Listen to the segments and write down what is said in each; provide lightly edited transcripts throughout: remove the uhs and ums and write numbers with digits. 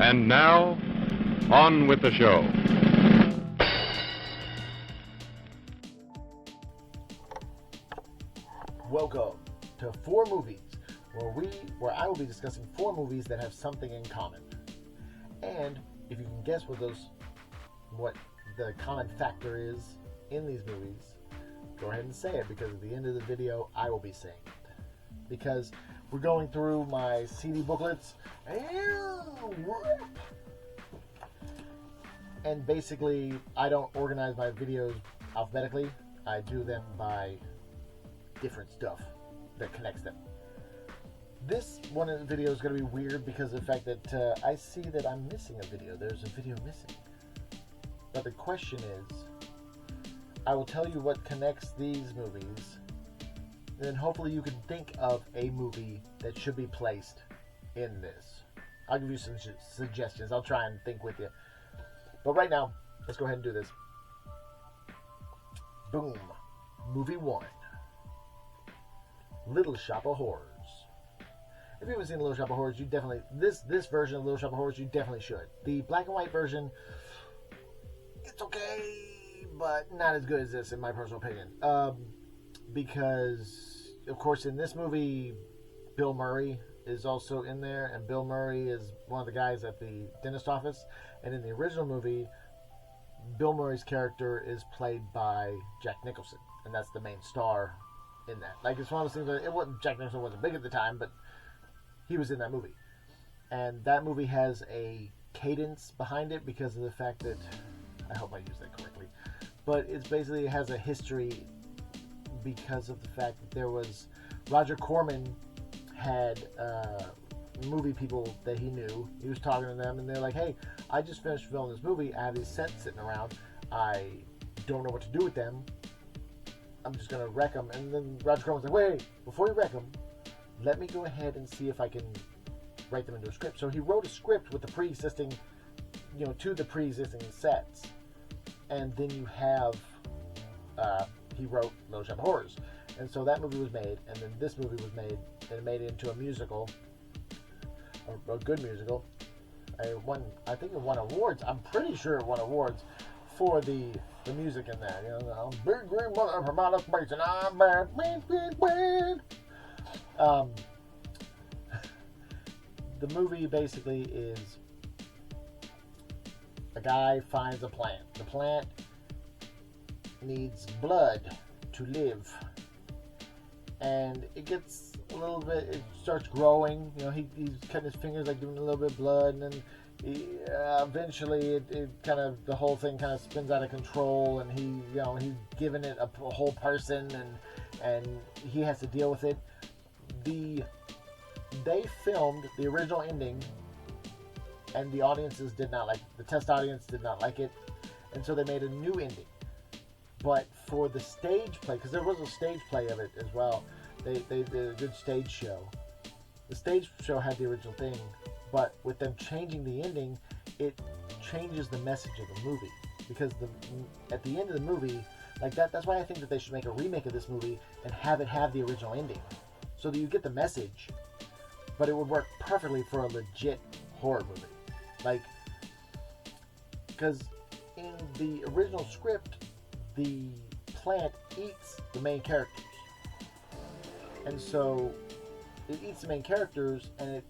And now, on with the show. Welcome to Four Movies, where I will be discussing four movies that have something in common. And if you can guess what the common factor is in these movies, go ahead and say it, because at the end of the video I will be saying it. Because we're going through my CD booklets and basically I don't organize my videos alphabetically. I do them by different stuff that connects them. This one of the video is going to be weird because of the fact that I see that I'm missing a video. There's a video missing. But the question is, I will tell you what connects these movies, and then hopefully you can think of a movie that should be placed in this. I'll give you some suggestions. I'll try and think with you. But right now, let's go ahead and do this. Boom. Movie 1. Little Shop of Horrors. If you haven't seen Little Shop of Horrors, you definitely... This version of Little Shop of Horrors, you definitely should. The black and white version, it's okay, but not as good as this, in my personal opinion. Because, of course, in this movie, Bill Murray is also in there, and Bill Murray is one of the guys at the dentist office. And in the original movie, Bill Murray's character is played by Jack Nicholson, and that's the main star in that. Like, it's one of those things that Jack Nicholson wasn't big at the time, but he was in that movie. And that movie has a cadence behind it because of the fact that, I hope I use that correctly, but it's basically, it has a history because of the fact that there was, Roger Corman had movie people that he knew. He was talking to them and they're like, hey, I just finished filming this movie. I have these sets sitting around. I don't know what to do with them. I'm just going to wreck them. And then Roger Corman's like, wait, before you wreck them, let me go ahead and see if I can write them into a script. So he wrote a script with the pre-existing, to the pre-existing sets. And then you have, he wrote Little Shop of Horrors. And so that movie was made, and then this movie was made, and it made it into a musical, a good musical. I think it won awards. I'm pretty sure it won awards for the music in that. Big green mother from outer space, and I'm bad. The movie basically is a guy finds a plant. The plant needs blood to live. And it gets a little bit, it starts growing. He's cutting his fingers, like doing a little bit of blood, and then eventually the whole thing kind of spins out of control, and he's giving it a whole person, and he has to deal with it. They filmed the original ending, and the audiences did not like it. The test audience did not like it, and so they made a new ending. But for the stage play, because there was a stage play of it as well, they did a good stage show. The stage show had the original thing, but with them changing the ending, it changes the message of the movie. Because at the end of the movie, like that's why I think that they should make a remake of this movie and have it have the original ending, so that you get the message, but it would work perfectly for a legit horror movie. Like, because in the original script, the plant eats the main characters. And so it eats the main characters, and it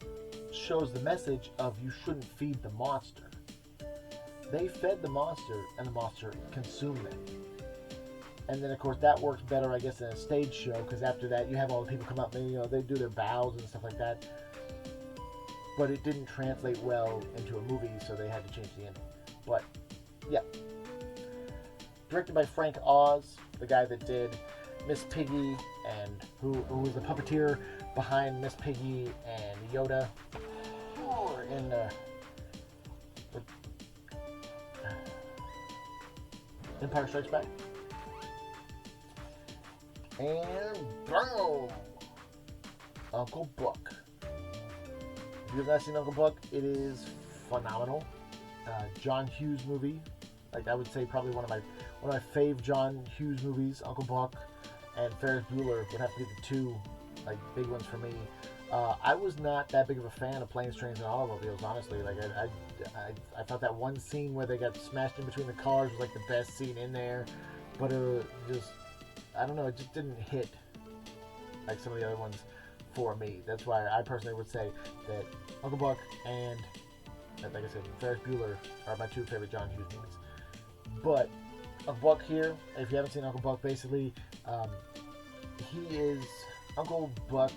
shows the message of you shouldn't feed the monster. They fed the monster, and the monster consumed them. And then, of course, that works better, I guess, in a stage show, because after that, you have all the people come up, and they do their bows and stuff like that. But it didn't translate well into a movie, so they had to change the ending. But, yeah. Directed by Frank Oz, the guy that did Miss Piggy, and who was the puppeteer behind Miss Piggy and Yoda in Empire Strikes Back. And boom! Uncle Buck. If you've not seen Uncle Buck, it is phenomenal. John Hughes movie. Like, I would say probably one of my fave John Hughes movies. Uncle Buck and Ferris Bueller would have to be the two big ones for me. I was not that big of a fan of planes, trains, and automobiles. Honestly, like I thought that one scene where they got smashed in between the cars was like the best scene in there, but it just, I don't know, it just didn't hit like some of the other ones for me. That's why I personally would say that Uncle Buck and, like I said, Ferris Bueller are my two favorite John Hughes movies. But Uncle Buck here, if you haven't seen Uncle Buck, basically, Uncle Buck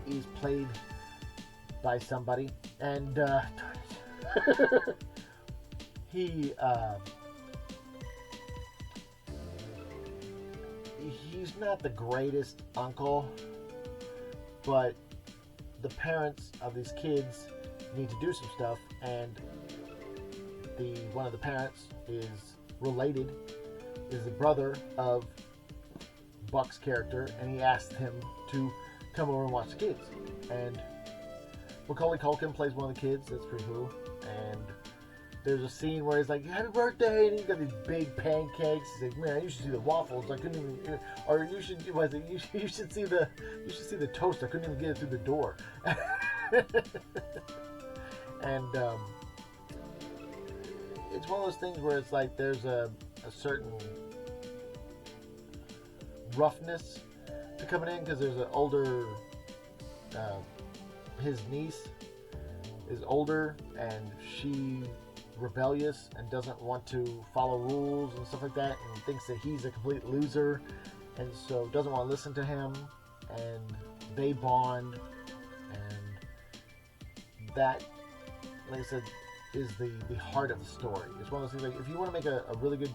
is played by somebody, and he's not the greatest uncle, but the parents of these kids need to do some stuff, and one of the parents is the brother of Buck's character, and he asked him to come over and watch the kids. And Macaulay Culkin plays one of the kids. That's pretty cool. And there's a scene where he's like, "Happy birthday!" and he's got these big pancakes. He's like, "Man, you should see the waffles. I couldn't even." Or you should see the toast. I couldn't even get it through the door. And it's one of those things where it's like there's a certain roughness to coming in, because there's an older, his niece is older, and she's rebellious and doesn't want to follow rules and stuff like that, and thinks that he's a complete loser, and so doesn't want to listen to him, and they bond, and that, like I said, is the heart of the story. It's one of those things, like, if you want to make a really good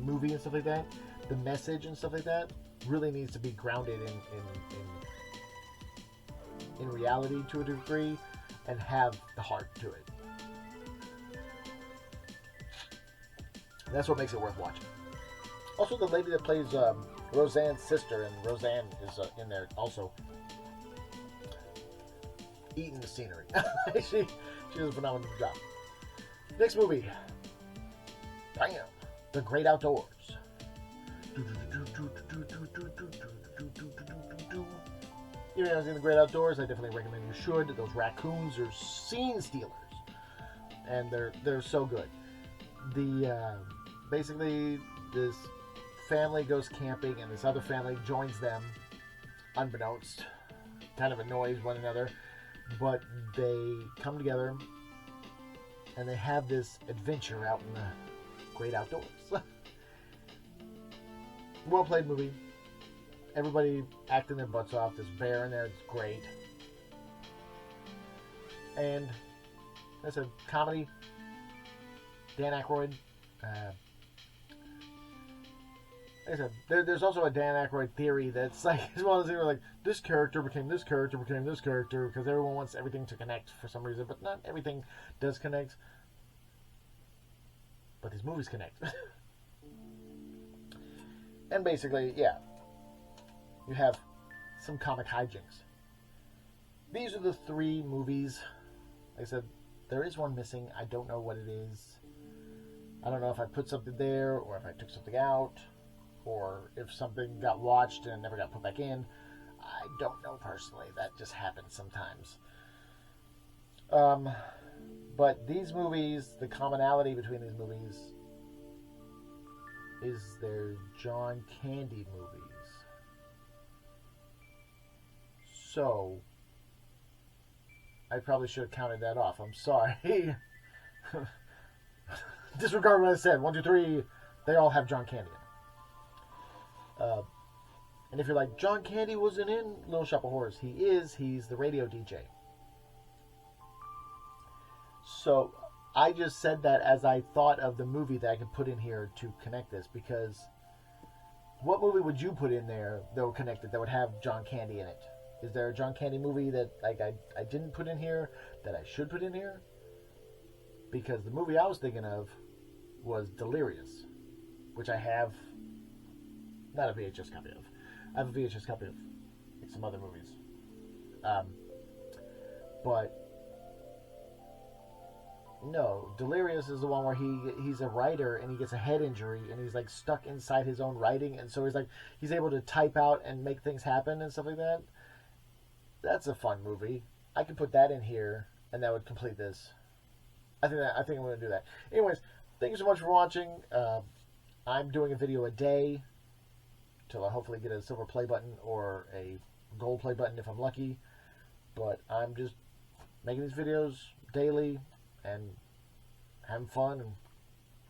movie and stuff like that, the message and stuff like that really needs to be grounded in reality to a degree, and have the heart to it. That's what makes it worth watching. Also, the lady that plays Roseanne's sister, and Roseanne is in there also, eating the scenery. she does a phenomenal job. Next movie, bam, The Great Outdoors. If you haven't seen The Great Outdoors, I definitely recommend you should. Those raccoons are scene stealers, and they're so good. Basically this family goes camping, and this other family joins them, unbeknownst, kind of annoys one another, but they come together and they have this adventure out in the great outdoors. Well played movie. Everybody acting their butts off. There's a bear in there. It's great. And that's a comedy. Dan Aykroyd. Like I said, there's also a Dan Aykroyd theory that's like, it's one of those things where, like, this character became this character became this character, because everyone wants everything to connect for some reason, but not everything does connect. But these movies connect. And basically, yeah, you have some comic hijinks. These are the three movies. Like I said, there is one missing. I don't know what it is. I don't know if I put something there, or if I took something out, or if something got watched and never got put back in. I don't know personally. That just happens sometimes. But these movies, the commonality between these movies is they're John Candy movies. So, I probably should have counted that off. I'm sorry. Disregard what I said. 1, 2, 3. They all have John Candy in it. And if you're like, John Candy wasn't in Little Shop of Horrors, he is. He's the radio DJ. So, I just said that as I thought of the movie that I could put in here to connect this, because what movie would you put in there that would connect it, that would have John Candy in it? Is there a John Candy movie that like I didn't put in here that I should put in here? Because the movie I was thinking of was Delirious, which I have not a VHS copy of. I have a VHS copy of like some other movies. But no, Delirious is the one where he's a writer and he gets a head injury and he's like stuck inside his own writing, and so he's able to type out and make things happen and stuff like that. That's a fun movie. I could put that in here, and that would complete this. I think I'm going to do that. Anyways, thank you so much for watching. I'm doing a video a day till I hopefully get a silver play button or a gold play button if I'm lucky. But I'm just making these videos daily and having fun, and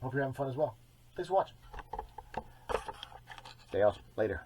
hope you're having fun as well. Thanks for watching. Stay awesome. Later.